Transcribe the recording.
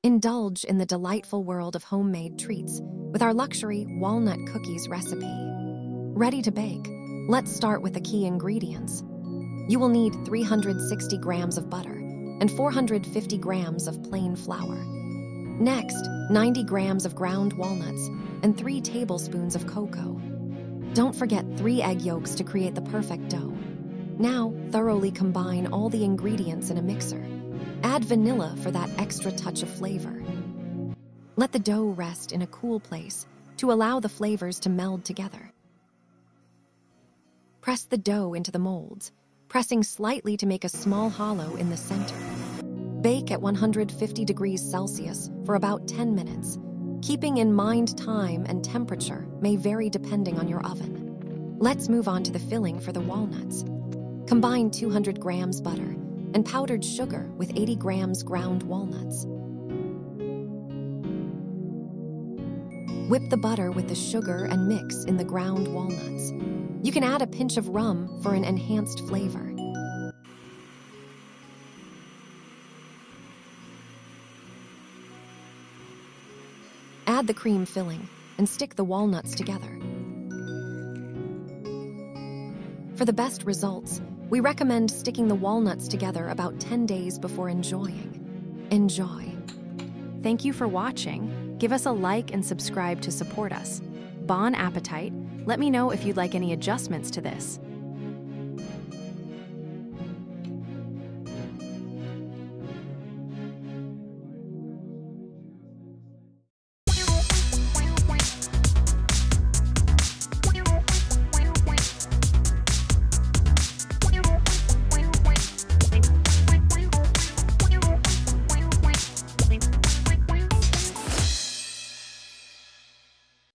Indulge in the delightful world of homemade treats with our luxury walnut cookies recipe. Ready to bake? Let's start with the key ingredients. You will need 360 grams of butter and 450 grams of plain flour. Next, 90 grams of ground walnuts and 3 tablespoons of cocoa. Don't forget 3 egg yolks to create the perfect dough. Now, thoroughly combine all the ingredients in a mixer. Add vanilla for that extra touch of flavor. Let the dough rest in a cool place to allow the flavors to meld together. Press the dough into the molds, pressing slightly to make a small hollow in the center. Bake at 150 degrees Celsius for about 10 minutes. Keeping in mind time and temperature may vary depending on your oven. Let's move on to the filling for the walnuts. Combine 200 grams butter and powdered sugar with 80 grams ground walnuts. Whip the butter with the sugar and mix in the ground walnuts. You can add a pinch of rum for an enhanced flavor. Add the cream filling and stick the walnuts together. For the best results, we recommend sticking the walnuts together about 10 days before enjoying. Enjoy. Thank you for watching. Give us a like and subscribe to support us. Bon appetit. Let me know if you'd like any adjustments to this.